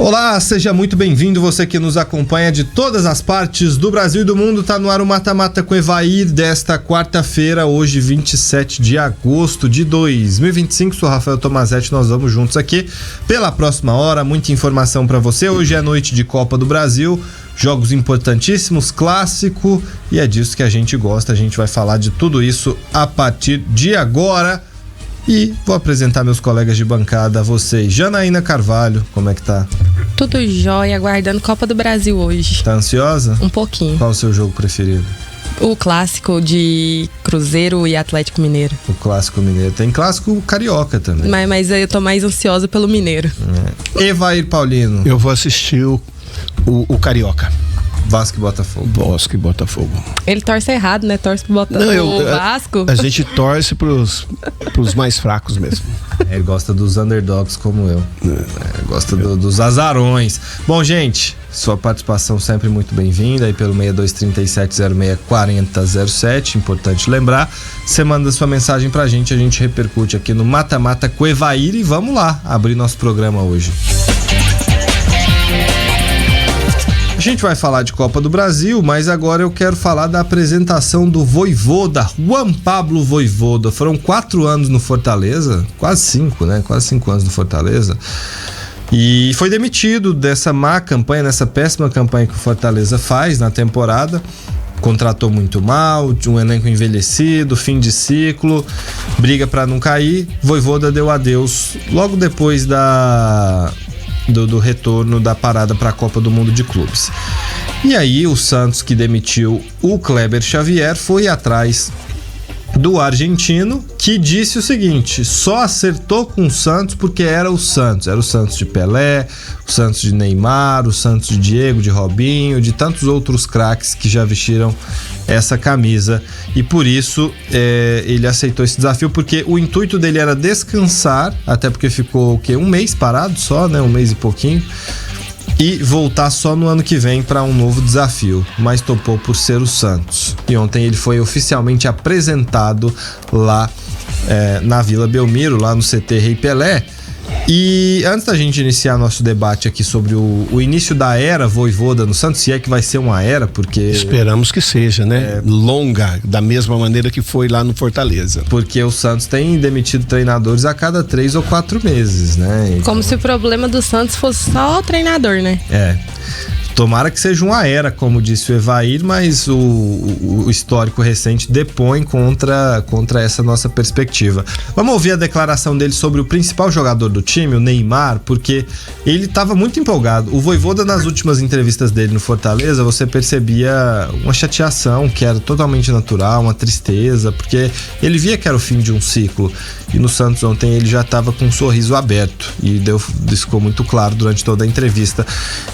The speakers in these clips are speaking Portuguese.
Olá, seja muito bem-vindo, você que nos acompanha de todas as partes do Brasil e do mundo. Tá no ar o Mata Mata com Evair desta quarta-feira, hoje 27 de agosto de 2025. Sou Rafael Tomazetti, nós vamos juntos aqui pela próxima hora, muita informação para você. Hoje é noite de Copa do Brasil, jogos importantíssimos, clássico, e é disso que a gente gosta. A gente vai falar de tudo isso a partir de agora. E vou apresentar meus colegas de bancada a vocês. Janaína Carvalho, como é que tá? Tudo jóia, aguardando Copa do Brasil hoje. Tá ansiosa? Um pouquinho. Qual o seu jogo preferido? O clássico de Cruzeiro e Atlético Mineiro. O clássico mineiro. Tem clássico carioca também. Mas eu tô mais ansiosa pelo Mineiro. Evair Paulino. Eu vou assistir o carioca. Vasco e Botafogo. Vasco e Botafogo. Ele torce errado, né? Torce pro Botafogo. Vasco. A gente torce pros mais fracos mesmo. Ele gosta dos underdogs como eu. Gosta dos azarões. Bom, gente, sua participação sempre muito bem-vinda aí pelo 6237064007. Importante lembrar, você manda sua mensagem pra gente, a gente repercute aqui no Mata Mata com Evair e vamos lá abrir nosso programa hoje. A gente vai falar de Copa do Brasil, mas agora eu quero falar da apresentação do Vojvoda, Juan Pablo Vojvoda. Foram 4 anos no Fortaleza, quase 5, né? Quase 5 anos no Fortaleza. E foi demitido dessa má campanha, nessa péssima campanha que o Fortaleza faz na temporada. Contratou muito mal, um elenco envelhecido, fim de ciclo, briga para não cair. Vojvoda deu adeus logo depois do retorno da parada para a Copa do Mundo de Clubes. E aí o Santos, que demitiu o Kleber Xavier, foi atrás do argentino, que disse o seguinte: só acertou com o Santos porque era o Santos de Pelé, o Santos de Neymar, o Santos de Diego, de Robinho, de tantos outros craques que já vestiram essa camisa, e por isso ele aceitou esse desafio, porque o intuito dele era descansar, até porque ficou um mês parado só, né, um mês e pouquinho, e voltar só no ano que vem para um novo desafio, mas topou por ser o Santos. E ontem ele foi oficialmente apresentado lá na Vila Belmiro, lá no CT Rei Pelé. E antes da gente iniciar nosso debate aqui sobre o início da era Vojvoda no Santos, se é que vai ser uma era, porque... Esperamos que seja, né? Longa, da mesma maneira que foi lá no Fortaleza. Porque o Santos tem demitido treinadores a cada 3 ou 4 meses, né? Como se o problema do Santos fosse só o treinador, né? Tomara que seja uma era, como disse o Evair, mas o histórico recente depõe contra essa nossa perspectiva. Vamos ouvir a declaração dele sobre o principal jogador do time, o Neymar, porque ele estava muito empolgado. O Vojvoda, nas últimas entrevistas dele no Fortaleza, você percebia uma chateação que era totalmente natural, uma tristeza, porque ele via que era o fim de um ciclo. E no Santos ontem ele já estava com um sorriso aberto, e isso ficou muito claro durante toda a entrevista.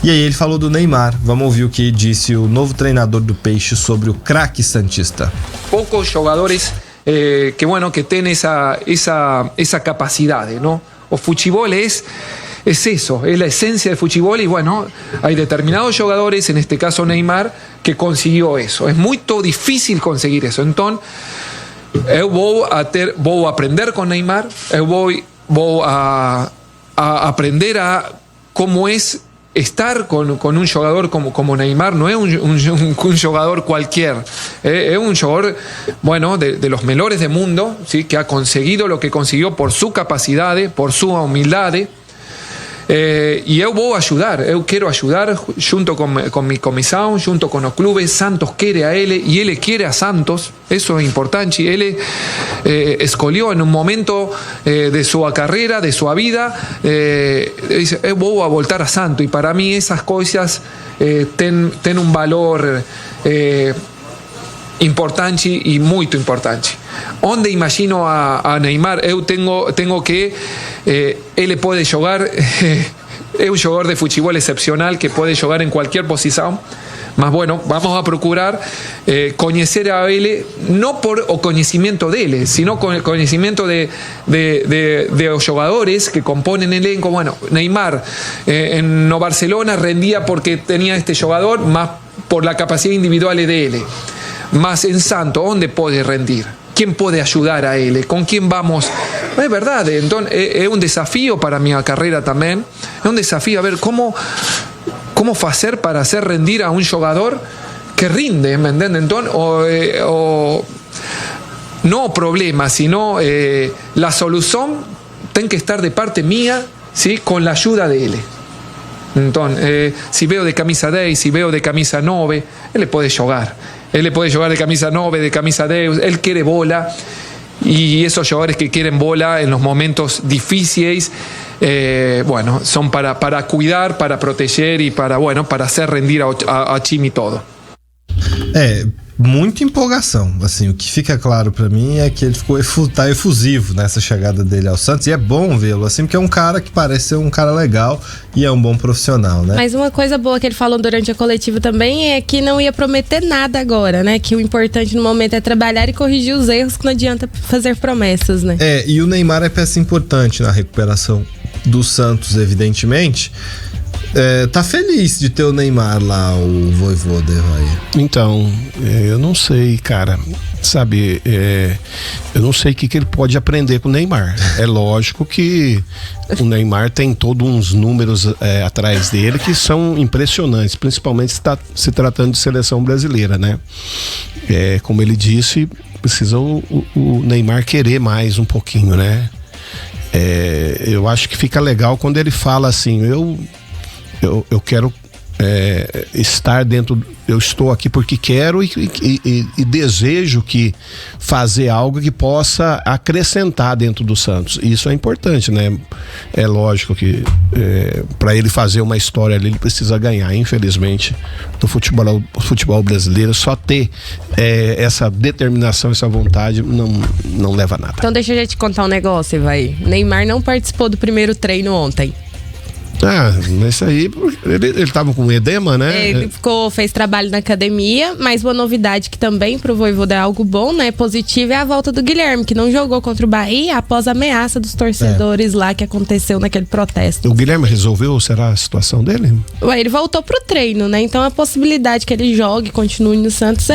E aí ele falou do Neymar. Vamos ouvir o que disse o novo treinador do Peixe sobre o craque santista. Poucos jogadores que tienen esa capacidad, ¿no? O futebol es eso, es la esencia del futebol, y bueno, hay determinados jugadores, en este caso Neymar, que consiguió eso. Es muy difícil conseguir eso. Entonces, eu vou aprender con Neymar, vou a aprender a cómo es estar con un jugador como Neymar. No es un jugador cualquier, es un jugador, de los mejores del mundo, ¿sí? Que ha conseguido lo que consiguió por su capacidad, por su humildad. E eu vou ajudar, eu quero ajudar junto com mi comissão, junto com os clubes. Santos quer a ele e ele quer a Santos, isso é importante. Ele escolheu em um momento de sua carreira, de sua vida, eu vou a voltar a Santos, e para mim essas coisas têm um valor importante e muito importante. Onde imagino a Neymar, eu tengo que ele pode jogar, é um jogador de futebol excepcional que pode jogar em qualquer posição, mas vamos a procurar conhecer a ele, não por o conhecimento dele, sino con el conocimiento de los jugadores que componen el elenco. Neymar en Barcelona rendía porque tenía este jugador, más por la capacidad individual de él. Más en Santos, ¿dónde puede rendir? ¿Quién puede ayudar a él? ¿Con quién vamos Es verdad, entonces es un desafío para mi carrera también. Es un desafío a ver cómo hacer para hacer rendir a un jugador que rinde, ¿me entiendes? Entonces, no problema, sino la solución tiene que estar de parte mía, ¿sí? Con la ayuda de él. Entonces, si veo de camisa 10, si veo de camisa 9, él le puede jugar. Él le puede jugar de camisa 9, de camisa 10, él quiere bola. Y esos jugadores que quieren bola en los momentos difíciles, bueno, son para cuidar, para proteger e para hacer rendir a time todo. Muita empolgação, assim, o que fica claro pra mim é que ele tá efusivo nessa chegada dele ao Santos, e é bom vê-lo, assim, porque é um cara que parece ser um cara legal e é um bom profissional, né? Mas uma coisa boa que ele falou durante a coletiva também é que não ia prometer nada agora, né? Que o importante no momento é trabalhar e corrigir os erros, que não adianta fazer promessas, né? E o Neymar é peça importante na recuperação do Santos, evidentemente. Tá feliz de ter o Neymar lá, o Vojvoda, vai. Então, eu não sei, cara, sabe, eu não sei o que ele pode aprender com o Neymar. É lógico que o Neymar tem todos uns números atrás dele que são impressionantes, principalmente se tratando de seleção brasileira, né? Como ele disse, precisa o Neymar querer mais um pouquinho, né? Eu acho que fica legal quando ele fala assim, eu quero estar dentro, eu estou aqui porque quero e desejo que fazer algo que possa acrescentar dentro do Santos. Isso é importante, né? É lógico que para ele fazer uma história ali, ele precisa ganhar. Infelizmente, no futebol brasileiro, só ter essa determinação, essa vontade não leva a nada. Então deixa eu te contar um negócio, vai. Neymar não participou do primeiro treino ontem. Mas isso aí, ele tava com edema, né? Ele fez trabalho na academia, mas uma novidade que também pro Vojvoda é algo bom, né? Positivo, é a volta do Guilherme, que não jogou contra o Bahia após a ameaça dos torcedores lá que aconteceu naquele protesto. O Guilherme resolveu, será a situação dele? Ele voltou pro treino, né? Então a possibilidade que ele jogue, continue no Santos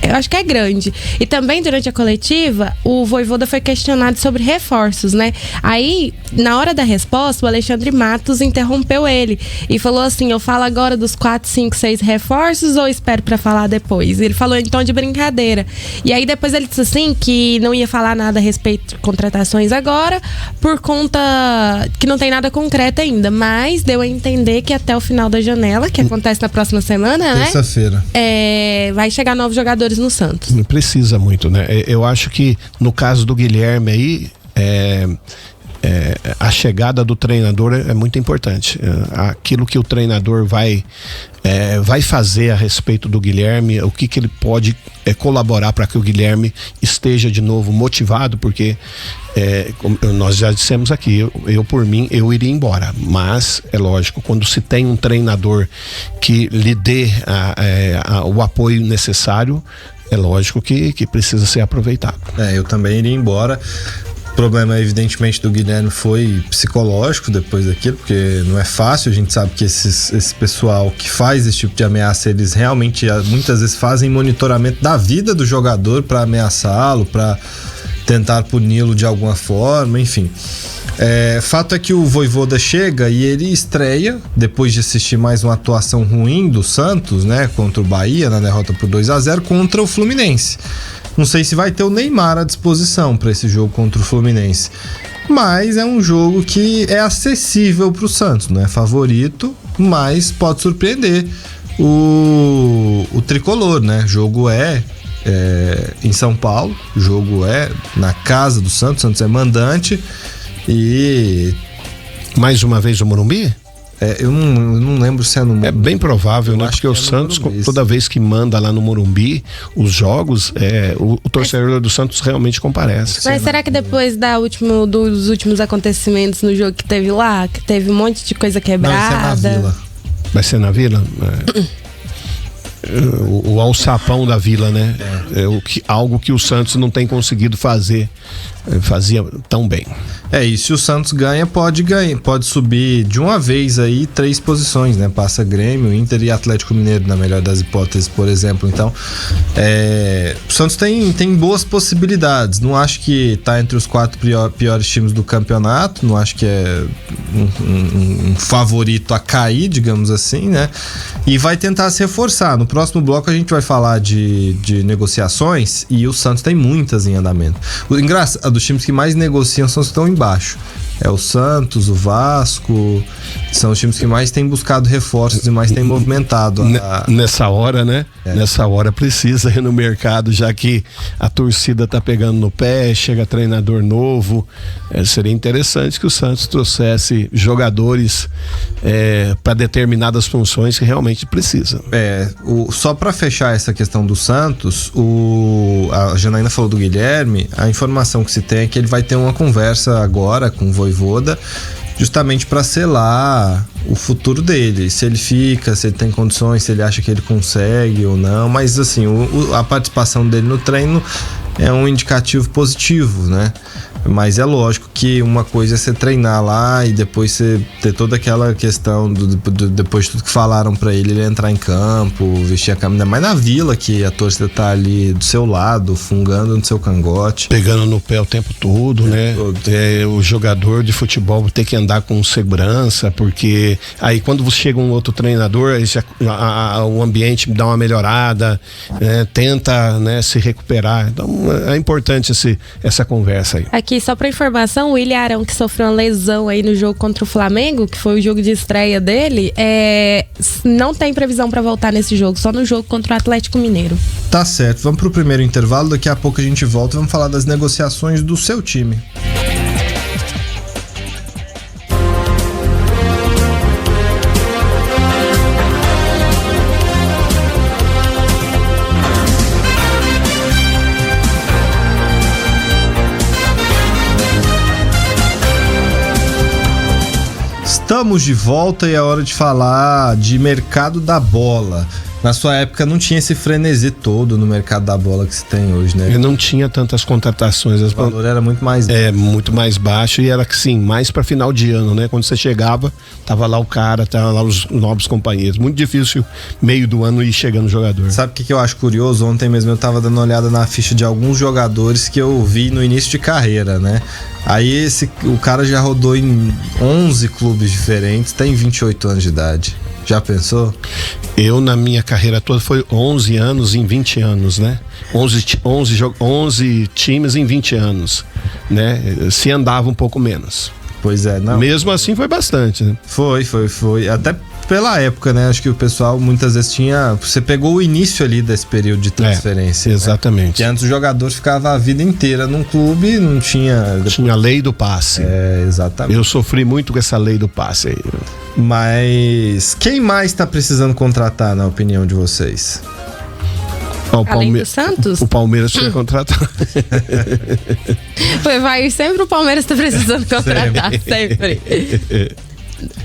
eu acho que é grande. E também, durante a coletiva, o Vojvoda foi questionado sobre reforços, né? Aí, na hora da resposta, o Alexandre Matos interrompeu ele e falou assim, eu falo agora dos 4, 5, 6 reforços ou espero pra falar depois? Ele falou em tom de brincadeira. E aí, depois ele disse assim, que não ia falar nada a respeito de contratações agora, por conta que não tem nada concreto ainda, mas deu a entender que até o final da janela, que acontece na próxima semana, né? Terça-feira. Vai chegar novos jogadores no Santos. Precisa muito, né? Eu acho que no caso do Guilherme aí, a chegada do treinador é muito importante. Aquilo que o treinador vai fazer a respeito do Guilherme, o que ele pode colaborar para que o Guilherme esteja de novo motivado, porque como nós já dissemos aqui, eu por mim, eu iria embora, mas é lógico, quando se tem um treinador que lhe dê o apoio necessário, é lógico que precisa ser aproveitado. Eu também iria embora. O problema, evidentemente, do Guilherme foi psicológico depois daquilo, porque não é fácil. A gente sabe que esse pessoal que faz esse tipo de ameaça, eles realmente muitas vezes fazem monitoramento da vida do jogador para ameaçá-lo, para tentar puni-lo de alguma forma, enfim. Fato é que o Vojvoda chega e ele estreia, depois de assistir mais uma atuação ruim do Santos, né, contra o Bahia, na derrota por 2-0, contra o Fluminense. Não sei se vai ter o Neymar à disposição para esse jogo contra o Fluminense, mas é um jogo que é acessível para o Santos, não é favorito, mas pode surpreender o tricolor, né? O jogo em São Paulo, o jogo é na casa do Santos, o Santos é mandante e... Mais uma vez o Morumbi? Eu não lembro se é no Morumbi. É bem provável, né? Porque o Santos, toda vez que manda lá no Morumbi os jogos, o torcedor do Santos realmente comparece. Mas será que depois dos últimos acontecimentos no jogo que teve lá, que teve um monte de coisa quebrada? Não, isso é na Vila. Vai ser na Vila? o alçapão da Vila, né? Algo que o Santos não tem conseguido fazer, fazia tão bem. E se o Santos ganha, pode subir de uma vez aí 3 posições, né? Passa Grêmio, Inter e Atlético Mineiro, na melhor das hipóteses, por exemplo. Então, o Santos tem boas possibilidades. Não acho que tá entre os 4 piores times do campeonato, não acho que é um favorito a cair, digamos assim, né? E vai tentar se reforçar. No próximo bloco a gente vai falar de negociações, e o Santos tem muitas em andamento. O engraçado, dos times que mais negociam são os que estão embaixo. É o Santos, o Vasco, são os times que mais têm buscado reforços e mais têm movimentado. Nessa hora, né? Nessa hora precisa ir no mercado, já que a torcida tá pegando no pé, chega treinador novo. Seria interessante que o Santos trouxesse jogadores para determinadas funções que realmente precisa. Só para fechar essa questão do Santos, a Janaína falou do Guilherme, a informação que se tem é que ele vai ter uma conversa agora com o Vojvoda, justamente para selar o futuro dele, se ele fica, se ele tem condições, se ele acha que ele consegue ou não. Mas assim, a participação dele no treino é um indicativo positivo, né? Mas é lógico que uma coisa é você treinar lá e depois você ter toda aquela questão depois de tudo que falaram pra ele entrar em campo, vestir a camisa, mas na Vila, que a torcida tá ali do seu lado, fungando no seu cangote, pegando no pé o tempo todo, né? O jogador de futebol tem que andar com segurança, porque aí quando chega um outro treinador, aí o ambiente dá uma melhorada, né? Tenta, né, se recuperar. Então é importante essa conversa aí. Aqui, só pra informação, o William Arão, que sofreu uma lesão aí no jogo contra o Flamengo, que foi o jogo de estreia dele, não tem previsão pra voltar nesse jogo, só no jogo contra o Atlético Mineiro. Tá certo, vamos pro primeiro intervalo, daqui a pouco a gente volta e vamos falar das negociações do seu time. Estamos de volta e é hora de falar de mercado da bola. Na sua época não tinha esse frenesi todo no mercado da bola que se tem hoje, né? E não tinha tantas contratações. O valor era muito mais baixo. Muito mais baixo, e era assim, mais para final de ano, né? Quando você chegava, tava lá o cara, tava lá os novos companheiros. Muito difícil meio do ano ir chegando o jogador. Sabe o que eu acho curioso? Ontem mesmo eu tava dando uma olhada na ficha de alguns jogadores que eu vi no início de carreira, né? Aí o cara já rodou em 11 clubes diferentes, tem 28 anos de idade. Já pensou? Eu, na minha carreira toda, foi 11 anos em 20 anos, né? 11 times em 20 anos, né? Se andava um pouco menos. Pois é, não. Mesmo assim foi bastante, né? Foi. Até pela época, né? Acho que o pessoal muitas vezes você pegou o início ali desse período de transferência. Exatamente. Que antes o jogador ficava a vida inteira num clube, não tinha... Tinha a lei do passe. Exatamente. Eu sofri muito com essa lei do passe aí. Mas quem mais tá precisando contratar, na opinião de vocês? Além do Santos? O Palmeiras precisa contratar. Vai sempre o Palmeiras tá precisando contratar, sempre.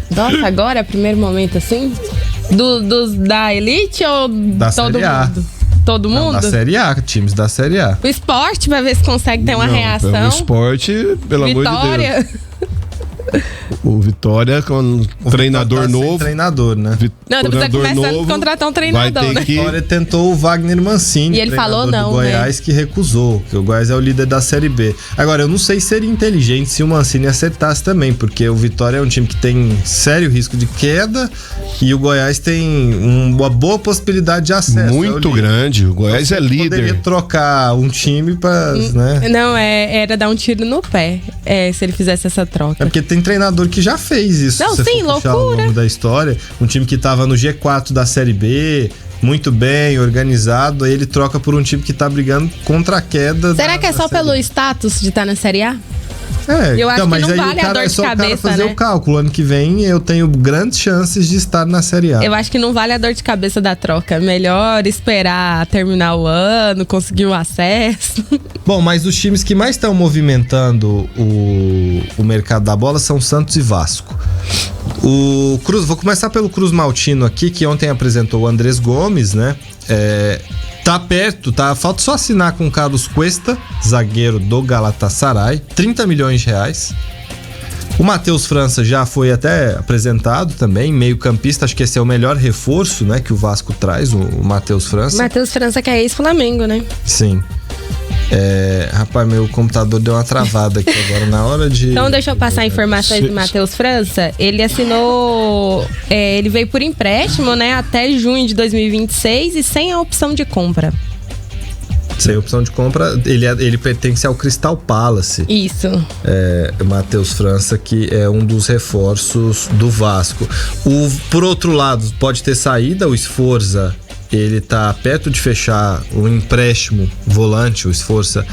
Nossa, agora é o primeiro momento assim? Da elite ou da todo Série A? mundo? Todo mundo? Não, da Série A, times da Série A. O Sport vai ver se consegue ter uma reação. O Sport, pelo amor de Deus. O Vitória com treinador novo. Sem treinador, né? Não, precisa começar a contratar um treinador, né? O Vitória tentou o Wagner Mancini, e ele falou não, do Goiás, né? Que recusou, que o Goiás é o líder da Série B. Agora, eu não sei se seria inteligente se o Mancini acertasse também, porque o Vitória é um time que tem sério risco de queda e o Goiás tem uma boa possibilidade de acesso. Muito grande, o Goiás é líder. Poderia trocar um time para, né? Não, era dar um tiro no pé, se ele fizesse essa troca. É porque tem treinador que já fez isso. Não, sim, loucura. Ao longo da história, um time que tava no G4 da Série B, muito bem, organizado, aí ele troca por um time que tá brigando contra a queda. Será que é só pelo status de estar na Série A? Eu acho que não vale a dor de cabeça, o cara fazer, né? O cálculo, ano que vem eu tenho grandes chances de estar na Série A. Eu acho que não vale a dor de cabeça da troca. Melhor esperar terminar o ano, conseguir o acesso. Bom, mas os times que mais estão movimentando o mercado da bola são Santos e Vasco. O Cruz, vou começar pelo Cruz Maltino aqui, que ontem apresentou o Andrés Gomes, né? Tá perto, falta só assinar com o Carlos Cuesta, zagueiro do Galatasaray, 30 milhões de reais. O Matheus França já foi até apresentado também, meio campista, acho que esse é o melhor reforço, né, que o Vasco traz, o Matheus França. Matheus França que é ex-Flamengo, né? Sim. Rapaz, meu computador deu uma travada aqui agora na hora de... Então deixa eu passar informações do Matheus França. Ele assinou, ele veio por empréstimo, né, até junho de 2026 e sem a opção de compra. Sem opção de compra, ele pertence ao Crystal Palace. Isso. Matheus França, que é um dos reforços do Vasco. Por outro lado, pode ter saída, o Sforza, ele tá perto de fechar o empréstimo volante, o Sforza,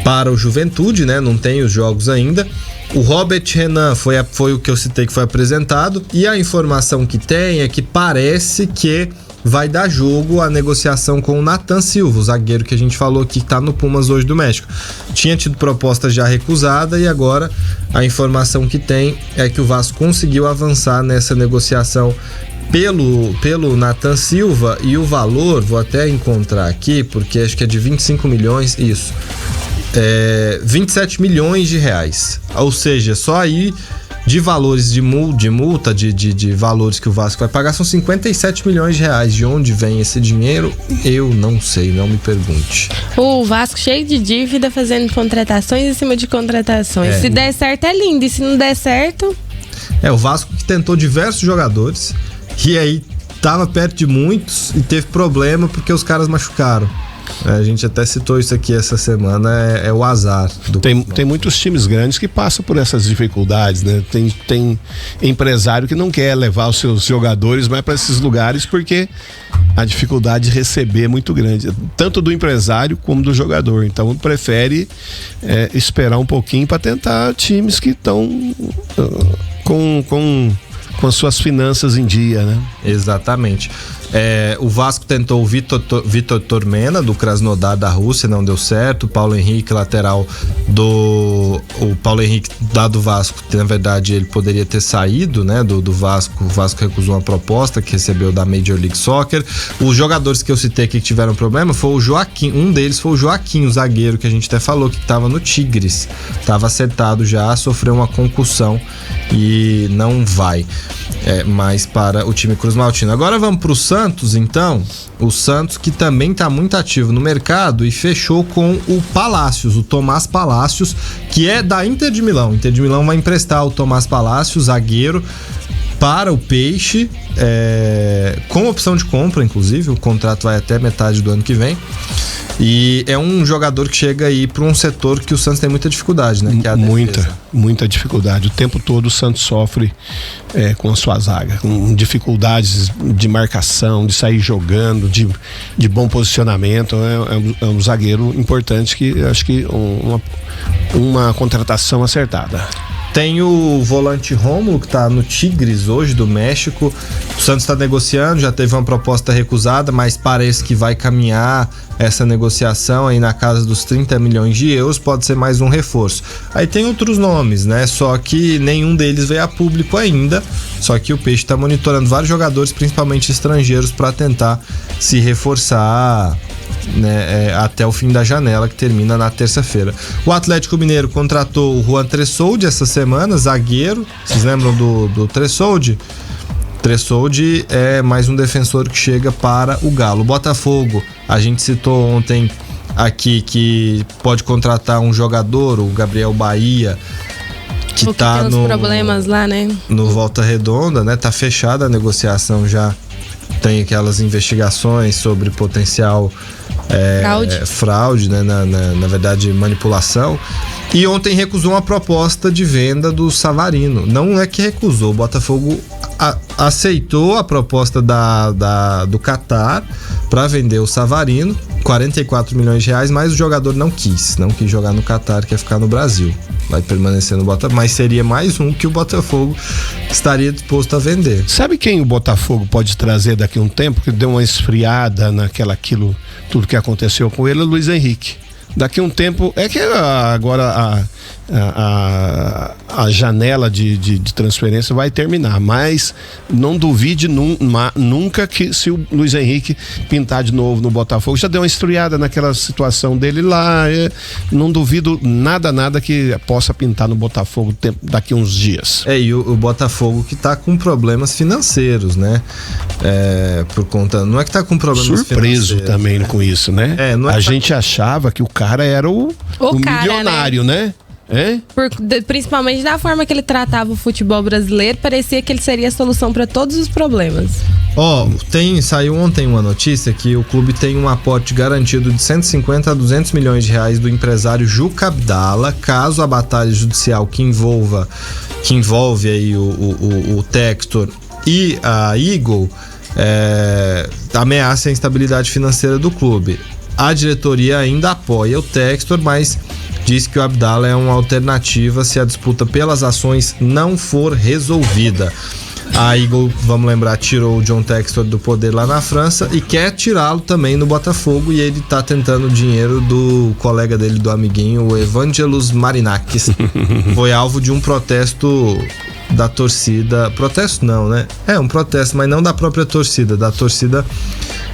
para o Juventude, né? Não tem os jogos ainda. O Robert Renan foi o que eu citei que foi apresentado, e a informação que tem é que parece que vai dar jogo a negociação com o Nathan Silva, o zagueiro que a gente falou aqui que tá no Pumas hoje do México. Tinha tido proposta já recusada e agora a informação que tem é que o Vasco conseguiu avançar nessa negociação pelo Nathan Silva, e o valor, vou até encontrar aqui, porque acho que é de 25 milhões, isso. 27 milhões de reais. Ou seja, só aí de valores de multa, de valores que o Vasco vai pagar, são 57 milhões de reais. De onde vem esse dinheiro? Eu não sei, não me pergunte. O Vasco cheio de dívida, fazendo contratações em cima de contratações. Se der certo é lindo, e se não der certo... O Vasco que tentou diversos jogadores, e aí tava perto de muitos e teve problema porque os caras machucaram. A gente até citou isso aqui essa semana, é o azar. Tem muitos times grandes que passam por essas dificuldades, né? Tem empresário que não quer levar os seus jogadores mais para esses lugares porque a dificuldade de receber é muito grande, tanto do empresário como do jogador. Então prefere esperar um pouquinho para tentar times que estão com as suas finanças em dia, né? Exatamente. O Vasco tentou o Vitor Tormena, do Krasnodar da Rússia, não deu certo. O Paulo Henrique, lateral do Vasco, na verdade ele poderia ter saído, né, do Vasco. O Vasco recusou uma proposta que recebeu da Major League Soccer. Os jogadores que eu citei aqui que tiveram problema foi o Joaquim, um deles foi o Joaquim, o zagueiro que a gente até falou que estava no Tigres, estava acertado já, sofreu uma concussão e não vai mais para o time cruzmaltino. Agora vamos para o Santos, então. O Santos, que também está muito ativo no mercado e fechou com o Palácios, o Tomás Palácios, que é da Inter de Milão. O Inter de Milão vai emprestar o Tomás Palácios, zagueiro, para o Peixe, com opção de compra, inclusive. O contrato vai até metade do ano que vem. E é um jogador que chega aí para um setor que o Santos tem muita dificuldade, né? Que é a muita dificuldade. O tempo todo o Santos sofre com a sua zaga, com dificuldades de marcação, de sair jogando, de bom posicionamento. É um zagueiro importante que acho que uma contratação acertada. Tem o volante Rômulo, que tá no Tigres hoje, do México. O Santos está negociando, já teve uma proposta recusada, mas parece que vai caminhar essa negociação aí na casa dos 30 milhões de euros, pode ser mais um reforço. Aí tem outros nomes, né? Só que nenhum deles veio a público ainda, só que o Peixe está monitorando vários jogadores, principalmente estrangeiros, para tentar se reforçar, né, até o fim da janela, que termina na terça-feira. O Atlético Mineiro contratou o Juan Tressoldi essa semana, zagueiro. Vocês lembram do Tressoldi? Tressoldi é mais um defensor que chega para o Galo. O Botafogo, a gente citou ontem aqui que pode contratar um jogador, o Gabriel Bahia, que tá tem uns problemas lá, né? No Volta Redonda, né? Tá fechada a negociação já. Tem aquelas investigações sobre potencial fraude, né? Na verdade, manipulação. E ontem recusou uma proposta de venda do Savarino. Não é que recusou, o Botafogo aceitou a proposta do Qatar para vender o Savarino, 44 milhões de reais, mas o jogador não quis jogar no Qatar, quer ficar no Brasil. Vai permanecer no Botafogo, mas seria mais um que o Botafogo estaria disposto a vender. Sabe quem o Botafogo pode trazer daqui a um tempo, que deu uma esfriada tudo que aconteceu com ele? É o Luiz Henrique. Daqui a um tempo, é que agora a janela de transferência vai terminar, mas não duvide nunca que se o Luiz Henrique pintar de novo no Botafogo, já deu uma estreada naquela situação dele lá, não duvido nada que possa pintar no Botafogo daqui uns dias. E o Botafogo que tá com problemas financeiros, né? Por conta, não é que tá com problemas surpreso também com isso, né? A gente achava que o cara era o cara, milionário, né? Principalmente da forma que ele tratava o futebol brasileiro, parecia que ele seria a solução para todos os problemas. Saiu ontem uma notícia que o clube tem um aporte garantido de 150 a 200 milhões de reais do empresário Juca Abdala, caso a batalha judicial que envolve aí o Textor e a Eagle ameace a instabilidade financeira do clube. A diretoria ainda apoia o Textor, mas diz que o Abdala é uma alternativa se a disputa pelas ações não for resolvida. A Eagle, vamos lembrar, tirou o John Textor do poder lá na França e quer tirá-lo também no Botafogo, e ele tá tentando o dinheiro do colega dele, do amiguinho, o Evangelos Marinakis. Foi alvo de um protesto da torcida. Protesto não, né? Um protesto, mas não da própria torcida, da torcida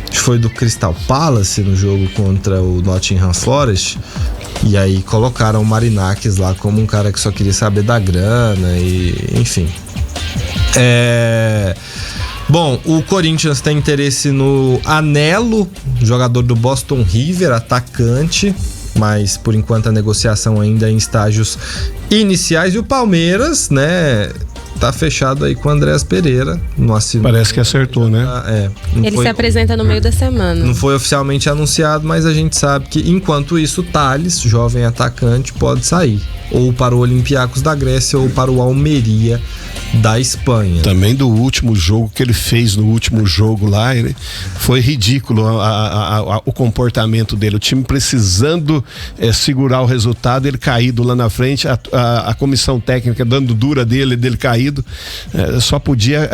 que foi do Crystal Palace no jogo contra o Nottingham Forest. E aí colocaram o Marinakis lá como um cara que só queria saber da grana e enfim. Bom, o Corinthians tem interesse no Anello, jogador do Boston River, atacante, mas por enquanto a negociação ainda é em estágios iniciais. E o Palmeiras, né, tá fechado aí com o Andréas Pereira. Parece que acertou, né? Ele se apresenta no meio da semana. Não foi oficialmente anunciado, mas a gente sabe que enquanto isso, Tales, jovem atacante, pode sair. Ou para o Olympiacos da Grécia ou para o Almeria da Espanha. Também do último jogo que ele fez, no último jogo lá, foi ridículo o comportamento dele. O time precisando segurar o resultado, ele caído lá na frente, a comissão técnica dando dura dele caído, só podia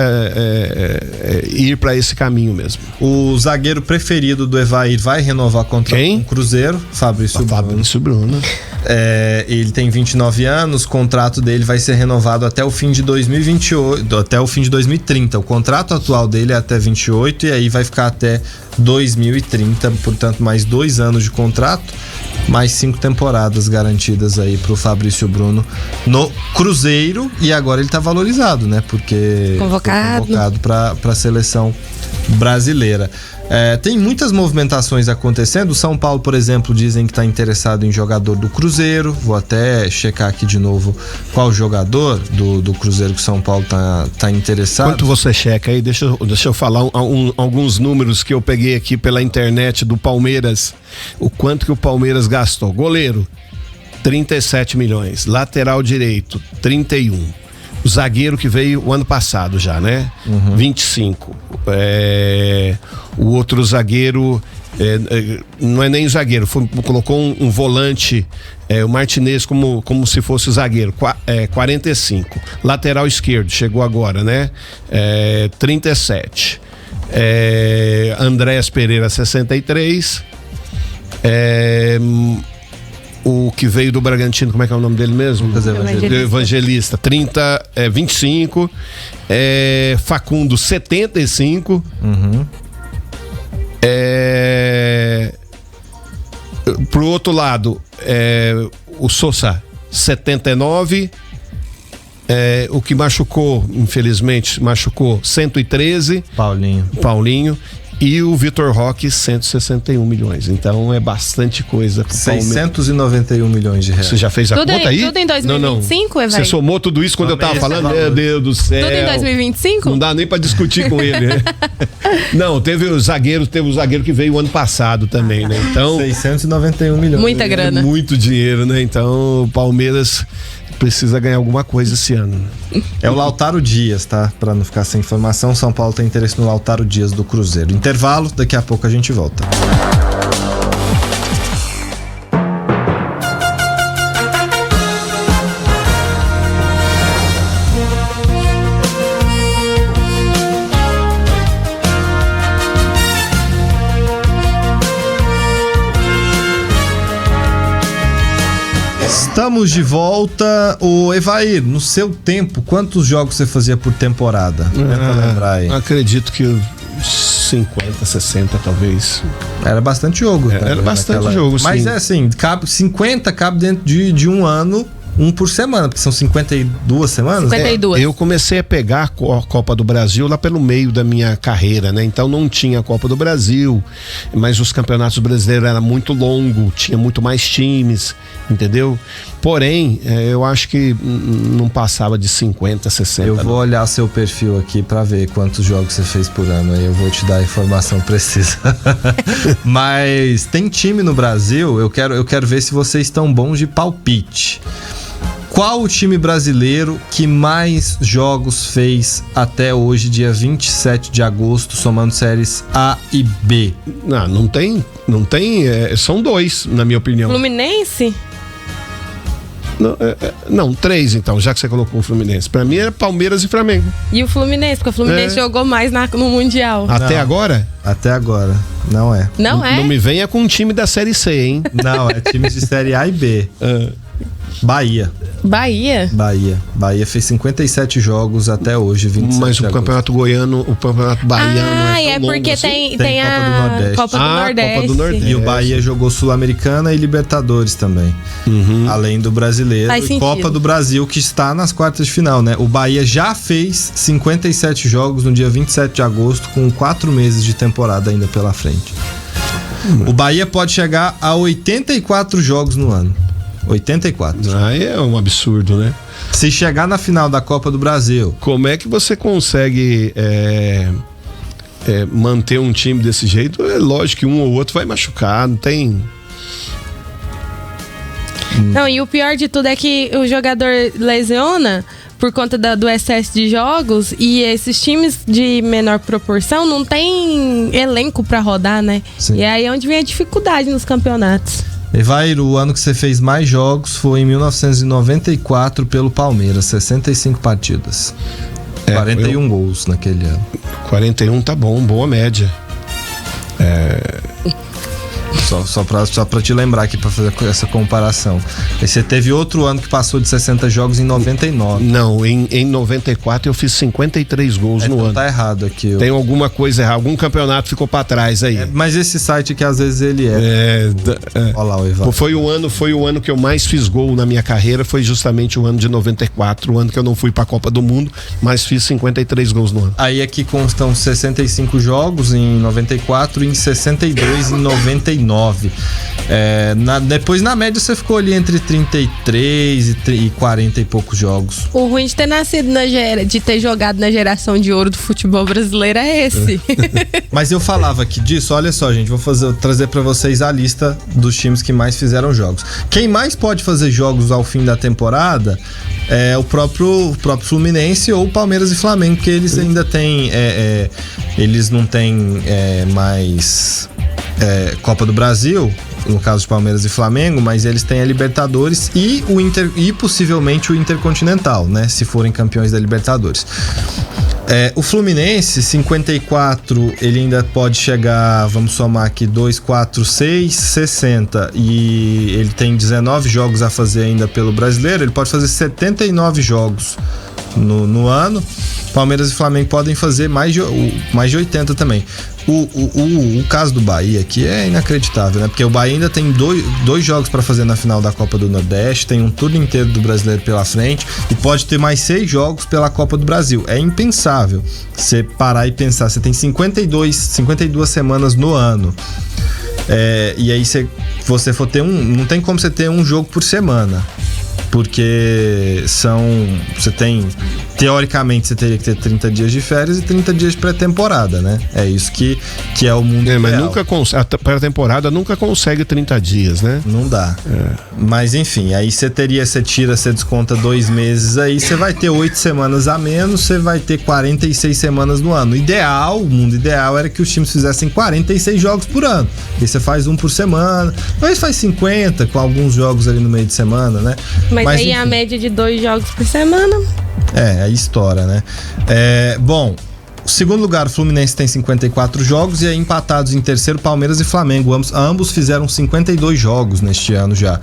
ir para esse caminho mesmo. O zagueiro preferido do Evair vai renovar contrato com o Cruzeiro, Fabrício Bruno. Ele tem 29 anos, o contrato dele vai ser renovado até o fim de 2028, até o fim de 2030. O contrato atual dele é até 28 e aí vai ficar até 2030, portanto mais 2 anos de contrato, mais 5 temporadas garantidas aí pro Fabrício Bruno no Cruzeiro. E agora ele tá valorizado, né? Porque convocado para a seleção brasileira. Tem muitas movimentações acontecendo. O São Paulo, por exemplo, dizem que está interessado em jogador do Cruzeiro. Vou até checar aqui de novo qual jogador do Cruzeiro que o São Paulo tá interessado. Enquanto você checa aí, deixa eu falar alguns números que eu peguei aqui pela internet do Palmeiras. O quanto que o Palmeiras gastou. Goleiro, 37 milhões. Lateral direito, 31. O zagueiro que veio o ano passado já, né? 25. O outro zagueiro, não é nem zagueiro, colocou um volante, o Martinez como se fosse zagueiro, 45. Lateral esquerdo, chegou agora, né? 37. Andréas Pereira, 63. O que veio do Bragantino, como é que é o nome dele mesmo? Evangelista, 25. Facundo, 75. Pro outro lado, o Sousa, 79. O que machucou, infelizmente, 113. Paulinho. E o Vitor Roque, 161 milhões. Então é bastante coisa pro 691 milhões de reais. Você já fez a conta aí? Tudo em 2025, Você somou tudo isso quando eu tava falando? Meu Deus do céu. Tudo em 2025? Não dá nem pra discutir com ele, né? Não, teve o zagueiro que veio o ano passado também, né? Então, 691 milhões. Muita grana. Muito dinheiro, né? Então o Palmeiras precisa ganhar alguma coisa esse ano. É o Lautaro Dias, tá? Pra não ficar sem informação, São Paulo tem interesse no Lautaro Dias do Cruzeiro. Intervalo, daqui a pouco a gente volta. Estamos de volta. O Evair, no seu tempo, quantos jogos você fazia por temporada? Tenta lembrar aí. Acredito que 50, 60 talvez. Era bastante jogo. Era bastante jogo, sim. Mas é assim, 50 cabe dentro de um ano, um por semana, porque são 52 semanas. 52. Eu comecei a pegar a Copa do Brasil lá pelo meio da minha carreira, né? Então não tinha a Copa do Brasil, mas os campeonatos brasileiros eram muito longos, tinha muito mais times, entendeu? Porém, eu acho que não passava de 50, 60. Eu vou olhar seu perfil aqui pra ver quantos jogos você fez por ano, aí eu vou te dar a informação precisa. Mas tem time no Brasil, eu quero ver se vocês estão bons de palpite. Qual o time brasileiro que mais jogos fez até hoje, dia 27 de agosto, somando séries A e B? Não tem, são dois, na minha opinião. Fluminense? Não, três então, já que você colocou o Fluminense. Pra mim é Palmeiras e Flamengo. E o Fluminense, porque o Fluminense jogou mais no Mundial. Até agora? Até agora, não é. Não é? Não me venha com um time da Série C, hein? Não, é time de série A e B. Bahia fez 57 jogos até hoje, 27 Mas o campeonato goiano, o campeonato baiano é porque assim? tem a Copa do Nordeste. E o Bahia jogou Sul-Americana e Libertadores também. Além do brasileiro. Faz e sentido. Copa do Brasil, que está nas quartas de final, né? O Bahia já fez 57 jogos no dia 27 de agosto, com 4 meses de temporada ainda pela frente. O Bahia pode chegar a 84 jogos no ano. 84. Aí é um absurdo, né? Se chegar na final da Copa do Brasil. Como é que você consegue manter um time desse jeito? É lógico que um ou outro vai machucar, não tem... Não, e o pior de tudo é que o jogador lesiona por conta do excesso de jogos, e esses times de menor proporção não tem elenco pra rodar, né? Sim. E aí é onde vem a dificuldade nos campeonatos. Evair, o ano que você fez mais jogos foi em 1994 pelo Palmeiras, 65 partidas. 41 gols naquele ano. 41 tá bom, boa média. Só pra te lembrar aqui, pra fazer essa comparação. E você teve outro ano que passou de 60 jogos em 99. Não, em 94 eu fiz 53 gols no então ano. Tá errado aqui. Tem alguma coisa errada, algum campeonato ficou pra trás aí. Mas esse site aqui às vezes ele Olha lá o Ivan. Foi o ano que eu mais fiz gol na minha carreira, foi justamente o ano de 94, o ano que eu não fui pra Copa do Mundo, mas fiz 53 gols no ano. Aí aqui constam 65 jogos em 94 e em 62 em 99. Depois na média você ficou ali entre 33 e 40 e poucos jogos. O ruim de ter nascido de ter jogado na geração de ouro do futebol brasileiro é esse. Mas eu falava aqui disso, olha só, gente, vou trazer pra vocês a lista dos times que mais fizeram jogos. Quem mais pode fazer jogos ao fim da temporada é o próprio Fluminense ou Palmeiras e Flamengo, porque eles ainda têm eles não têm mais Copa do Brasil, no caso de Palmeiras e Flamengo, mas eles têm a Libertadores e possivelmente o Intercontinental, né? Se forem campeões da Libertadores. O Fluminense, 54, ele ainda pode chegar, vamos somar aqui, 2, 4, 6, 60, e ele tem 19 jogos a fazer ainda pelo Brasileiro, ele pode fazer 79 jogos no ano. Palmeiras e Flamengo podem fazer mais de 80 também. O caso do Bahia aqui é inacreditável, né? Porque o Bahia ainda tem dois jogos para fazer na final da Copa do Nordeste, tem um turno inteiro do Brasileiro pela frente e pode ter mais 6 jogos pela Copa do Brasil. É impensável você parar e pensar, você tem 52 semanas no ano. E aí você for ter não tem como você ter um jogo por semana. Porque teoricamente você teria que ter 30 dias de férias e 30 dias de pré-temporada, né? É isso que é o mundo mas real. a pré-temporada nunca consegue 30 dias, né? Não dá. Mas enfim, aí você desconta 2 meses aí, você vai ter 8 semanas a menos, você vai ter 46 semanas no ano. O mundo ideal era que os times fizessem 46 jogos por ano. E você faz um por semana, talvez faz 50 com alguns jogos ali no meio de semana, né? Mas aí enfim, a média de 2 jogos por semana. Aí estoura, né? Bom, O segundo lugar, o Fluminense tem 54 jogos e aí empatados em terceiro, Palmeiras e Flamengo. Ambos fizeram 52 jogos neste ano já.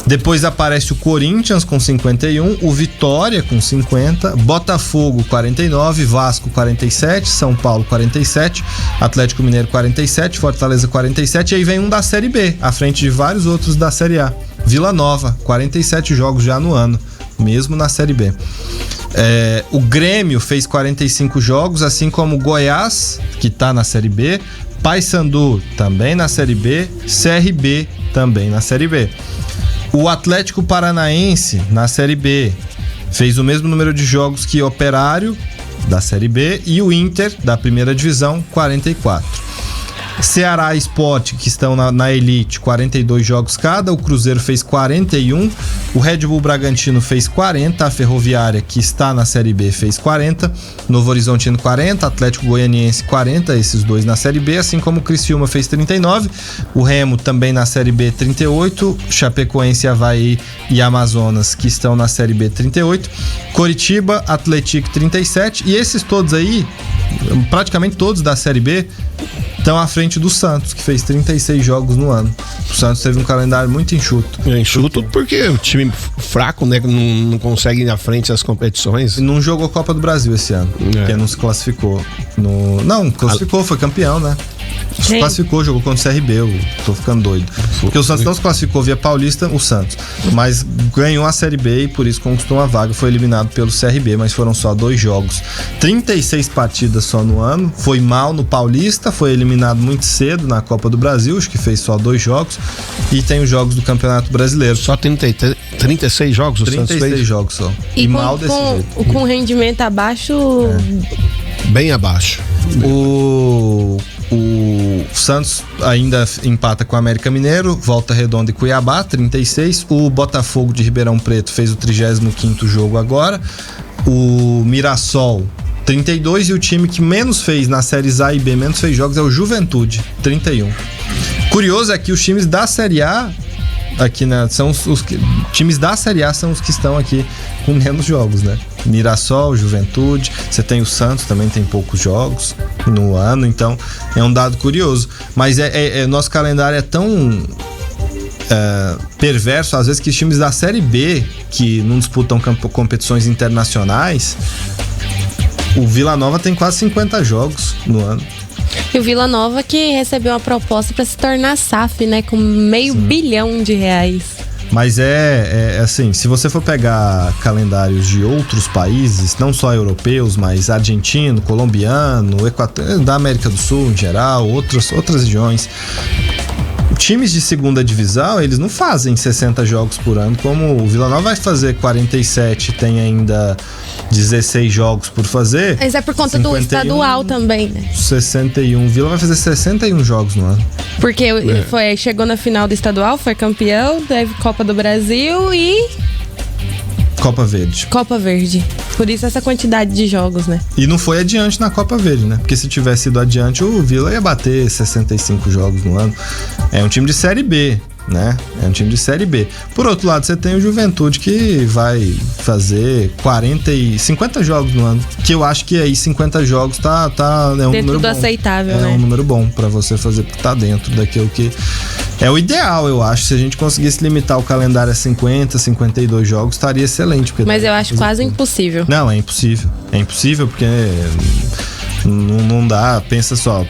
Depois aparece o Corinthians com 51, o Vitória com 50, Botafogo 49, Vasco 47, São Paulo 47, Atlético Mineiro 47, Fortaleza 47, e aí vem um da Série B, à frente de vários outros da Série A. Vila Nova, 47 jogos já no ano, mesmo na Série B. O Grêmio fez 45 jogos, assim como o Goiás, que está na Série B, Paysandu também na Série B, CRB também na Série B. O Atlético Paranaense, na Série B, fez o mesmo número de jogos que o Operário, da Série B, e o Inter, da primeira divisão, 44. Ceará e Sport, que estão na elite, 42 jogos cada. O Cruzeiro fez 41, o Red Bull Bragantino fez 40, a Ferroviária, que está na Série B, fez 40, Novo Horizontino 40, Atlético Goianiense 40, esses dois na Série B, assim como o Criciúma fez 39, o Remo também na Série B 38, Chapecoense, Avaí e Amazonas, que estão na Série B 38, Coritiba, Atlético 37, e esses todos aí, praticamente todos da Série B, estão à frente do Santos, que fez 36 jogos no ano. O Santos teve um calendário muito enxuto. Enxuto porque o time fraco, né, não consegue ir à frente das competições. Não jogou Copa do Brasil esse ano, porque não se classificou. Não, classificou, foi campeão, né? Se classificou, jogou contra o CRB, eu tô ficando doido. Porque o Santos não se classificou via Paulista, o Santos, mas ganhou a Série B e por isso conquistou uma vaga, foi eliminado pelo CRB, mas foram só 2 jogos. 36 partidas só no ano, foi mal no Paulista, foi eliminado muito cedo na Copa do Brasil, acho que fez só 2 jogos, e tem os jogos do Campeonato Brasileiro. Só 36 jogos o 36 Santos fez? jogos só. E mal desse jeito. Com rendimento abaixo... Bem abaixo. O Santos ainda empata com o América Mineiro, Volta Redonda e Cuiabá, 36. O Botafogo de Ribeirão Preto fez o 35º jogo agora. O Mirassol, 32. E o time que menos fez na séries A e B, menos fez jogos, é o Juventude, 31. Curioso é que os times da Série A aqui, né, são os times da Série A são os que estão aqui com menos jogos, né? Mirassol, Juventude, você tem o Santos, também tem poucos jogos no ano, então é um dado curioso. Mas nosso calendário é tão perverso, às vezes, que os times da Série B, que não disputam competições internacionais, o Vila Nova tem quase 50 jogos no ano. E o Vila Nova que recebeu uma proposta para se tornar SAF, né? Com R$500 bilhão. Mas assim, se você for pegar calendários de outros países, não só europeus, mas argentino, colombiano, da América do Sul em geral, outras regiões, times de segunda divisão, eles não fazem 60 jogos por ano, como o Vila Nova vai fazer 47, tem ainda 16 jogos por fazer. Mas é por conta 51, do estadual também, né? 61. Vila vai fazer 61 jogos no ano. Porque chegou na final do estadual, foi campeão, teve Copa do Brasil e... Copa Verde. Por isso essa quantidade de jogos, né? E não foi adiante na Copa Verde, né? Porque se tivesse ido adiante, o Vila ia bater 65 jogos no ano. É um time de Série B, né? É um time de Série B. Por outro lado, você tem o Juventude, que vai fazer 50 jogos no ano. Que eu acho que aí 50 jogos é um dentro número do bom. Aceitável, né? É um número bom pra você fazer, porque tá dentro daquilo que é o ideal, eu acho. Se a gente conseguisse limitar o calendário a 50, 52 jogos, estaria excelente. Mas eu acho quase impossível. Não, é impossível. É impossível porque não dá. Pensa só.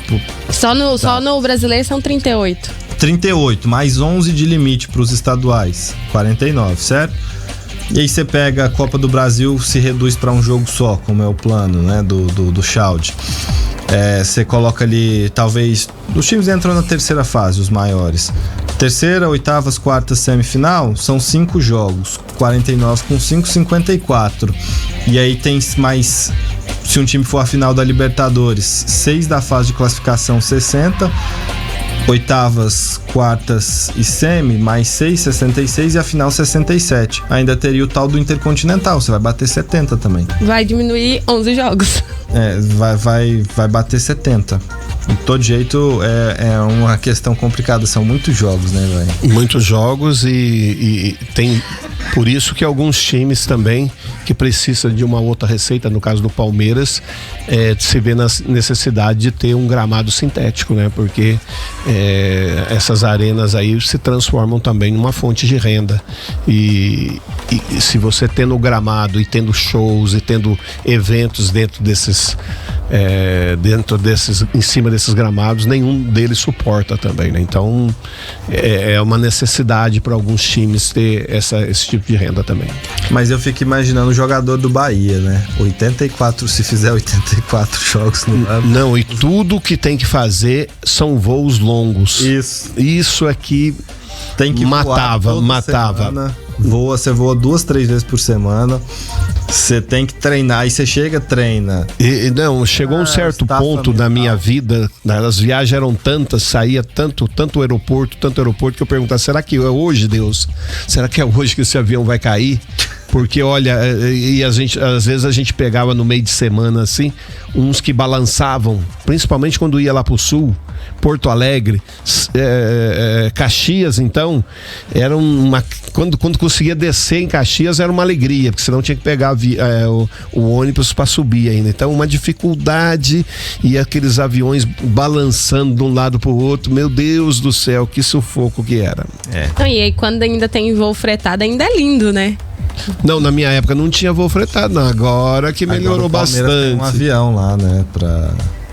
Só no brasileiro são 38. 38, mais 11 de limite para os estaduais. 49, certo? E aí você pega a Copa do Brasil, se reduz para um jogo só, como é o plano, né, do Chalde. Você coloca ali, talvez, os times entram na terceira fase, os maiores. Terceira, oitavas, quartas, semifinal, são 5 jogos. 49 com 5, 54. E aí tem mais, se um time for à final da Libertadores, 6 da fase de classificação, 60. Oitavas, quartas e semi, mais 6, 66 e a final 67. Ainda teria o tal do Intercontinental, você vai bater 70 também. Vai diminuir 11 jogos. Vai bater 70. De todo jeito, é uma questão complicada, são muitos jogos, né, velho? Muitos jogos e tem Por isso que alguns times também que precisam de uma outra receita, no caso do Palmeiras, se vê na necessidade de ter um gramado sintético, né? Porque essas arenas aí se transformam também numa fonte de renda. E se você tendo o gramado e tendo shows e tendo eventos em cima desses gramados, nenhum deles suporta também, né? Então é uma necessidade para alguns times ter esse tipo de renda também. Mas eu fico imaginando o jogador do Bahia, né? 84, se fizer 84 jogos no ano. Não, e tudo que tem que fazer são voos longos. Isso aqui tem que matava. Você voa 2, 3 vezes por semana. Você tem que treinar, aí você chega, treina. Chegou um certo ponto da minha vida, as viagens eram tantas, saía tanto aeroporto, que eu perguntava, será que é hoje, Deus? Será que é hoje que esse avião vai cair? Porque, olha, às vezes a gente pegava no meio de semana, assim, uns que balançavam, principalmente quando ia lá pro sul, Porto Alegre, Caxias, então, era quando conseguia descer em Caxias era uma alegria, porque senão tinha que pegar o ônibus para subir ainda. Então, uma dificuldade, e aqueles aviões balançando de um lado pro outro, meu Deus do céu, que sufoco que era. E aí, quando ainda tem voo fretado, ainda é lindo, né? Não, na minha época não tinha voo fretado, não. Agora que melhorou bastante. Tem um avião lá, né,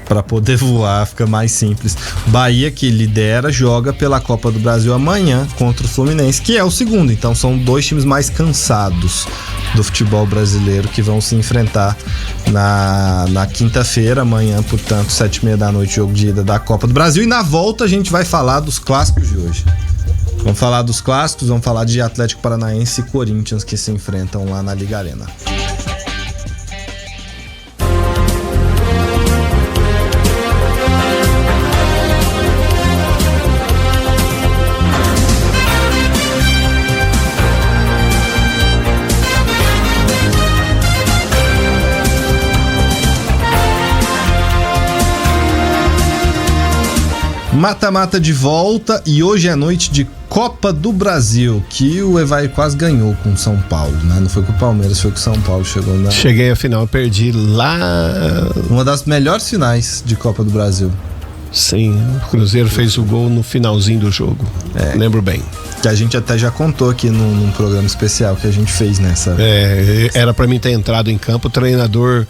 pra poder voar, fica mais simples. Bahia, que lidera, joga pela Copa do Brasil amanhã contra o Fluminense, que é o segundo. Então são 2 times mais cansados do futebol brasileiro que vão se enfrentar na quinta-feira, amanhã, portanto, 7h30 da noite, jogo de ida da Copa do Brasil. E na volta a gente vai falar dos clássicos de hoje. Vamos falar dos clássicos, vamos falar de Atlético Paranaense e Corinthians que se enfrentam lá na Liga Arena. Mata-mata de volta e hoje é noite de Copa do Brasil, que o Evair quase ganhou com o São Paulo, né? Não foi com o Palmeiras, foi com o São Paulo, chegou na... Cheguei à final, perdi lá... Uma das melhores finais de Copa do Brasil. Sim, o Cruzeiro fez o gol no finalzinho do jogo, lembro bem. Que a gente até já contou aqui num programa especial que a gente fez nessa... Era pra mim ter entrado em campo, o treinador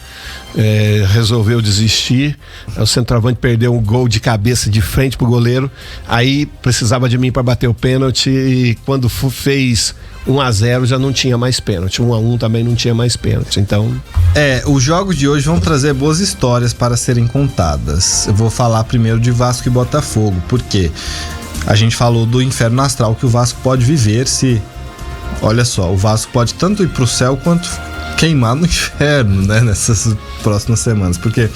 resolveu desistir, o centroavante perdeu um gol de cabeça de frente pro goleiro, aí precisava de mim pra bater o pênalti e quando fez 1-0 já não tinha mais pênalti, 1-1 também não tinha mais pênalti, então... Os jogos de hoje vão trazer boas histórias para serem contadas. Eu vou falar primeiro de Vasco e Botafogo, porque a gente falou do inferno astral que o Vasco pode viver se... Olha só, o Vasco pode tanto ir pro céu quanto queimar no inferno, né? Nessas próximas semanas, porque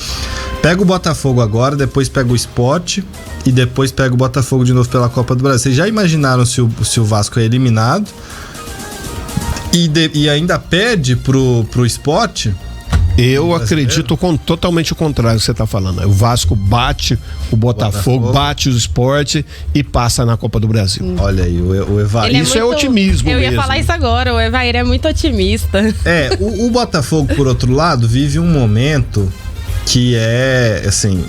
pega o Botafogo agora, depois pega o Sport e depois pega o Botafogo de novo pela Copa do Brasil. Vocês já imaginaram se o Vasco é eliminado e ainda perde pro Sport? Eu acredito totalmente o contrário que você está falando. O Vasco bate o Botafogo, bate o Sport e passa na Copa do Brasil. Olha aí, o Evair. Isso é otimismo mesmo. Eu ia falar isso agora, o Evair é muito otimista. O Botafogo, por outro lado, vive um momento que é, assim,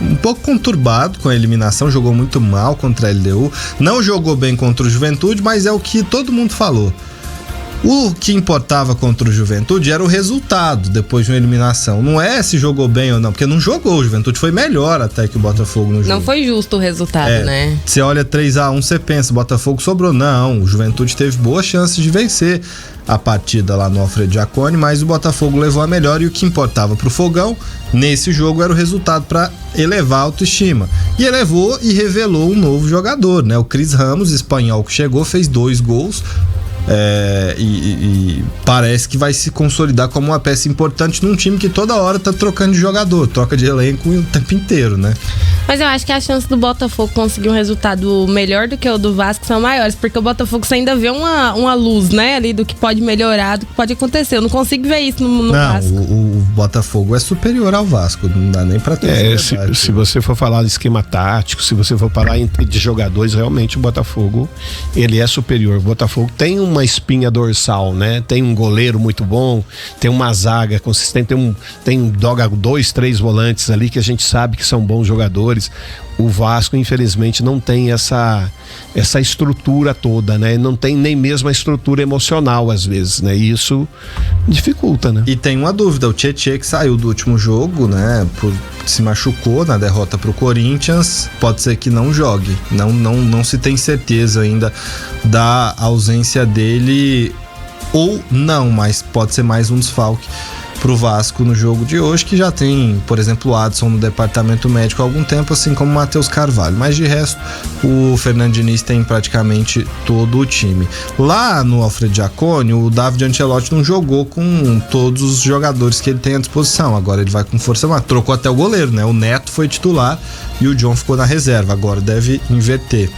um pouco conturbado com a eliminação, jogou muito mal contra a LDU, não jogou bem contra o Juventude, mas é o que todo mundo falou. O que importava contra o Juventude era o resultado depois de uma eliminação. Não é se jogou bem ou não, porque não jogou. O Juventude foi melhor até que o Botafogo no jogo. Não foi justo o resultado, né? Você olha 3-1, você pensa, o Botafogo sobrou. Não, o Juventude teve boas chances de vencer a partida lá no Alfredo Jaconi, mas o Botafogo levou a melhor e o que importava pro Fogão nesse jogo era o resultado para elevar a autoestima. E elevou e revelou um novo jogador, né? O Cris Ramos, espanhol, que chegou, fez 2 gols. E parece que vai se consolidar como uma peça importante num time que toda hora tá trocando de jogador, troca de elenco o tempo inteiro, né? Mas eu acho que as chances do Botafogo conseguir um resultado melhor do que o do Vasco são maiores, porque o Botafogo você ainda vê uma luz, né, ali do que pode melhorar, do que pode acontecer. Eu não consigo ver isso no Vasco. O Botafogo é superior ao Vasco, não dá nem pra ter. Se você for falar de esquema tático, se você for falar de jogadores, realmente o Botafogo, ele é superior. O Botafogo tem uma espinha dorsal, né? Tem um goleiro muito bom, tem uma zaga consistente, tem 2, 3 volantes ali que a gente sabe que são bons jogadores. O Vasco, infelizmente, não tem essa estrutura toda, né? Não tem nem mesmo a estrutura emocional, às vezes, né? E isso dificulta, né? E tem uma dúvida, o Tietê que saiu do último jogo, né? Se machucou na derrota pro Corinthians, pode ser que não jogue. Não se tem certeza ainda da ausência dele ou não, mas pode ser mais um desfalque pro Vasco no jogo de hoje, que já tem, por exemplo, o Adson no departamento médico há algum tempo, assim como o Matheus Carvalho, mas de resto o Fernando Diniz tem praticamente todo o time. Lá no Alfredo Jaconi, o David Ancelotti não jogou com todos os jogadores que ele tem à disposição, agora ele vai com força maior, trocou até o goleiro, né? O Neto foi titular e o John ficou na reserva, agora deve inverter.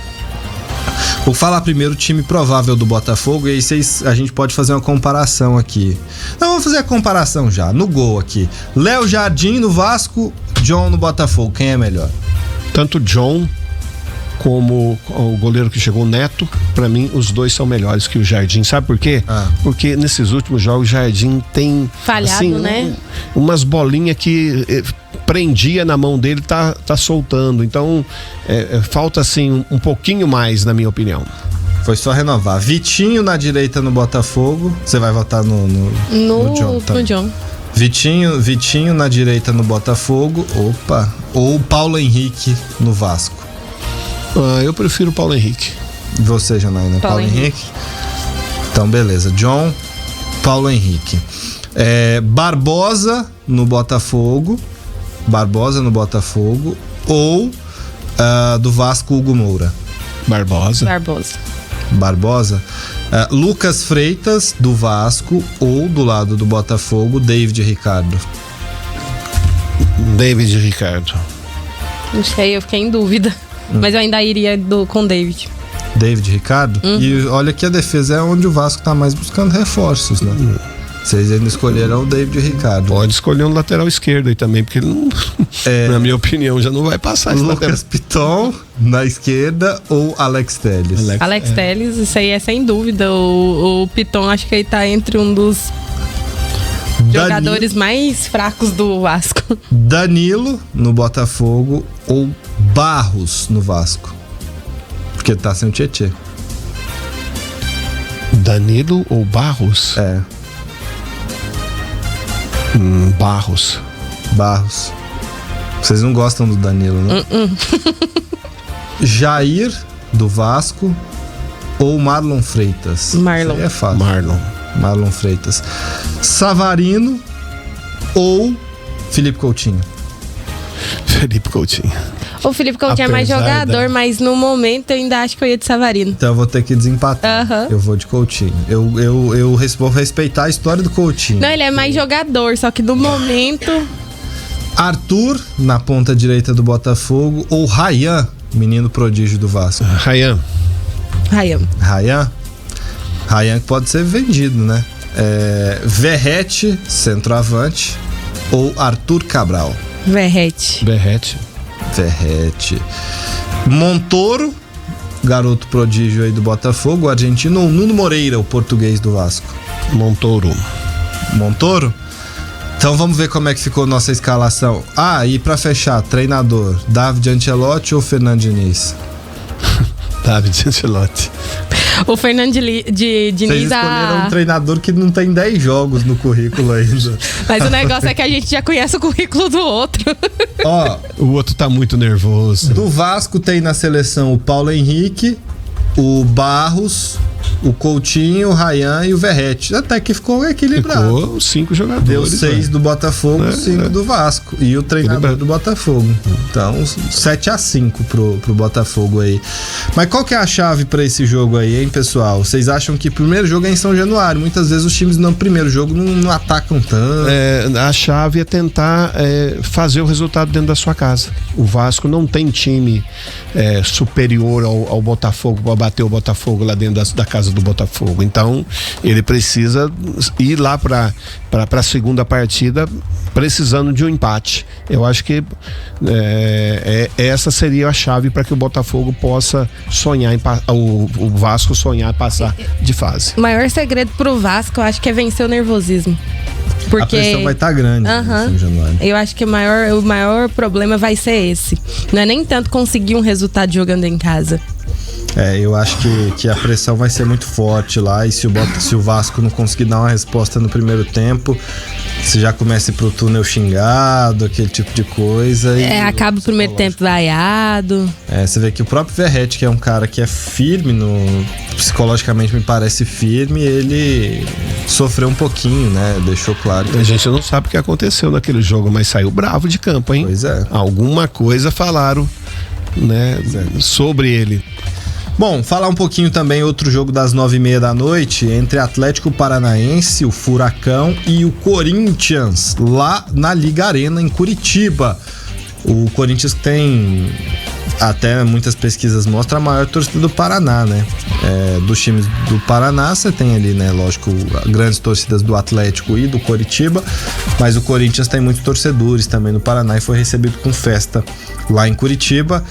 Vou falar primeiro o time provável do Botafogo e aí a gente pode fazer uma comparação aqui. Não, vamos fazer a comparação já, no gol aqui. Léo Jardim no Vasco, John no Botafogo, quem é melhor? Tanto John como o goleiro que chegou, o Neto, pra mim os dois são melhores que o Jardim. Sabe por quê? Porque nesses últimos jogos o Jardim tem falhado, assim, né? Umas bolinhas que prendia na mão dele, tá soltando. Então falta assim um pouquinho mais, na minha opinião. Foi só renovar. Vitinho na direita no Botafogo. Você vai votar no John, tá? No John. Vitinho na direita no Botafogo. Opa. Ou Paulo Henrique no Vasco. Eu prefiro o Paulo Henrique. E você, Janaína? Paulo Henrique? Então, beleza. John, Paulo Henrique. Barbosa no Botafogo. Ou do Vasco, Hugo Moura. Barbosa. Lucas Freitas do Vasco ou do lado do Botafogo, David Ricardo. Não sei, eu fiquei em dúvida. Mas eu ainda iria com David. David Ricardo? E olha que a defesa é onde o Vasco tá mais buscando reforços, né? Vocês ainda escolheram o David Ricardo. Pode escolher um lateral esquerdo aí também, porque ele não, na minha opinião, já não vai passar esse lateral. Lucas Piton na esquerda ou Alex Telles? Alex Telles, isso aí é sem dúvida. O Piton, acho que ele tá entre um dos jogadores mais fracos do Vasco. Danilo no Botafogo ou Barros no Vasco? Porque tá sem o Tietê. Danilo ou Barros? Barros. Vocês não gostam do Danilo, né? Jair do Vasco ou Marlon Freitas? Marlon. Isso aí é fácil. Marlon Freitas. Savarino ou Felipe Coutinho? O Felipe Coutinho é mais jogador, mas no momento eu ainda acho que eu ia de Savarino. Então eu vou ter que desempatar. Eu vou de Coutinho. Eu vou respeitar a história do Coutinho. Não, ele é mais jogador, só que no momento... Arthur na ponta direita do Botafogo ou Ryan, menino prodígio do Vasco? Ryan que pode ser vendido, né? Verrete, centroavante ou Arthur Cabral? Verrete. Montoro, garoto prodígio aí do Botafogo, o argentino, ou Nuno Moreira, o português do Vasco? Montoro? Então vamos ver como é que ficou nossa escalação. E pra fechar, treinador, David Ancelotti ou Fernando Diniz? David Ancelotti. O Fernando Diniz... Vocês escolheram um treinador que não tem 10 jogos no currículo ainda. Mas o negócio é que a gente já conhece o currículo do outro. O outro tá muito nervoso. Do Vasco tem na seleção o Paulo Henrique, o Barros, o Coutinho, o Ryan e o Verrete. Até que ficou equilibrado. Ficou 5 jogadores. Deu 6 do Botafogo, 5 do Vasco. E o treinador do Botafogo. Então, 7-5 pro Botafogo aí. Mas qual que é a chave pra esse jogo aí, hein, pessoal? Vocês acham que o primeiro jogo é em São Januário? Muitas vezes os times no primeiro jogo não atacam tanto. A chave é tentar fazer o resultado dentro da sua casa. O Vasco não tem time superior ao Botafogo pra bater o Botafogo lá dentro da casa do Botafogo. Então, ele precisa ir lá para a segunda partida precisando de um empate. Eu acho que essa seria a chave para que o Botafogo possa sonhar, o Vasco sonhar passar de fase. O maior segredo pro Vasco, eu acho que é vencer o nervosismo. Porque a pressão vai estar grande em Januário. Eu acho que o maior problema vai ser esse. Não é nem tanto conseguir um resultado jogando em casa. Eu acho que a pressão vai ser muito forte lá, e se o Vasco não conseguir dar uma resposta no primeiro tempo, você já começa a ir pro túnel xingado, aquele tipo de coisa. Acaba o primeiro tempo vaiado. Você vê que o próprio Verratti, que é um cara que é firme, psicologicamente me parece firme, ele sofreu um pouquinho, né? Deixou claro. A gente não sabe o que aconteceu naquele jogo, mas saiu bravo de campo, hein? Pois é. Alguma coisa falaram, né, sobre ele. Bom, falar um pouquinho também, outro jogo das 9h30 da noite, entre Atlético Paranaense, o Furacão, e o Corinthians, lá na Liga Arena, em Curitiba. O Corinthians tem, até muitas pesquisas mostram, a maior torcida do Paraná, né? Dos times do Paraná, você tem ali, né, lógico, grandes torcidas do Atlético e do Coritiba, mas o Corinthians tem muitos torcedores também no Paraná e foi recebido com festa lá em Curitiba.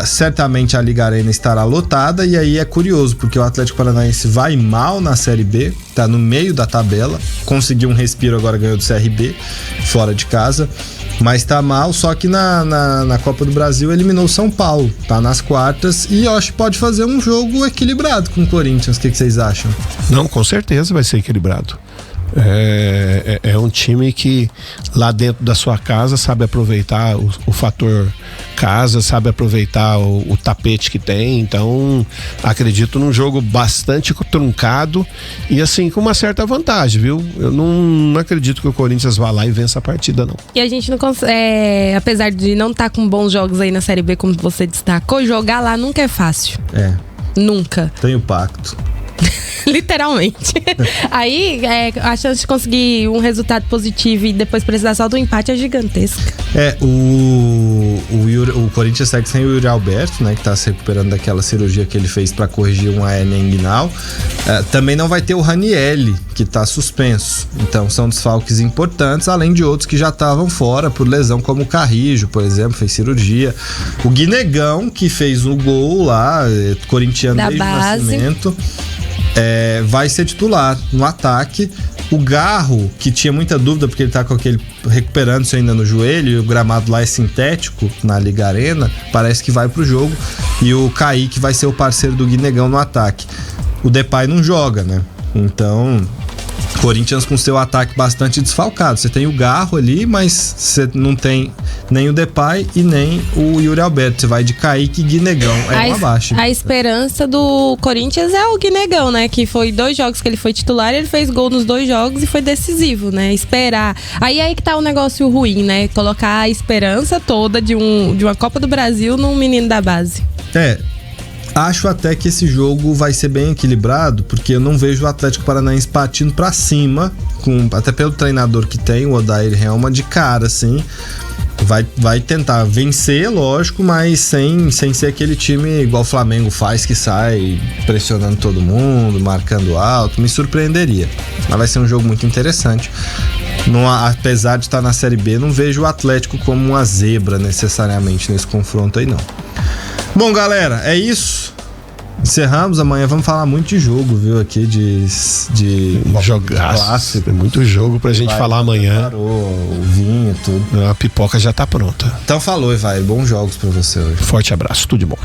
Certamente a Liga Arena estará lotada, e aí é curioso, porque o Atlético Paranaense vai mal na Série B, tá no meio da tabela, conseguiu um respiro, agora ganhou do CRB, fora de casa, mas tá mal, só que na Copa do Brasil eliminou o São Paulo, tá nas quartas, e eu acho que pode fazer um jogo equilibrado com o Corinthians. O que vocês acham? Não, com certeza vai ser equilibrado. É um time que lá dentro da sua casa sabe aproveitar o fator casa, sabe aproveitar o tapete que tem. Então acredito num jogo bastante truncado e assim com uma certa vantagem, viu? Eu não acredito que o Corinthians vá lá e vença a partida, não. E a gente não consegue, apesar de não estar com bons jogos aí na Série B, como você destacou, jogar lá nunca é fácil. Nunca. Tem o pacto. Literalmente. Aí a chance de conseguir um resultado positivo e depois precisar só do empate é gigantesca. O Corinthians segue sem o Yuri Alberto, né, que tá se recuperando daquela cirurgia que ele fez para corrigir uma hérnia inguinal. Também não vai ter o Ranieri, que tá suspenso. Então são desfalques importantes, além de outros que já estavam fora por lesão, como o Carrijo, por exemplo, fez cirurgia. O Guinegão, que fez o gol lá, corintiano da desde base. o nascimento, vai ser titular no ataque. O Garro, que tinha muita dúvida porque ele tá com aquele recuperando-se ainda no joelho, e o gramado lá é sintético na Liga Arena, parece que vai pro jogo. E o Kaique vai ser o parceiro do Guinegão no ataque. O Depay não joga, né? Então, Corinthians com seu ataque bastante desfalcado. Você tem o Garro ali, mas você não tem nem o Depay e nem o Yuri Alberto. Você vai de Kaique e Guinegão. Uma baixa. A esperança do Corinthians é o Guinegão, né? Que foi 2 jogos que ele foi titular, ele fez gol nos 2 jogos e foi decisivo, né? Esperar. Aí que tá o negócio ruim, né? Colocar a esperança toda de uma Copa do Brasil num menino da base. Acho até que esse jogo vai ser bem equilibrado, porque eu não vejo o Atlético Paranaense partindo pra cima, até pelo treinador que tem, o Odair Helma, de cara, assim. Vai tentar vencer, lógico, mas sem ser aquele time igual o Flamengo faz, que sai pressionando todo mundo, marcando alto. Me surpreenderia. Mas vai ser um jogo muito interessante. Apesar de estar na Série B, não vejo o Atlético como uma zebra necessariamente nesse confronto aí, não. Bom, galera, é isso. Encerramos. Amanhã vamos falar muito de jogo, viu? Aqui de jogaço. Tem muito jogo pra gente falar amanhã. O vinho, tudo. A pipoca já tá pronta. Então falou, vai. Bons jogos pra você hoje. Forte abraço, tudo de bom.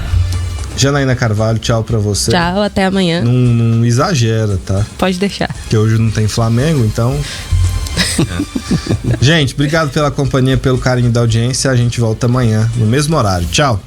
Janaína Carvalho, tchau pra você. Tchau, até amanhã. Não exagera, tá? Pode deixar. Porque hoje não tem Flamengo, então... Gente, obrigado pela companhia, pelo carinho da audiência. A gente volta amanhã no mesmo horário. Tchau.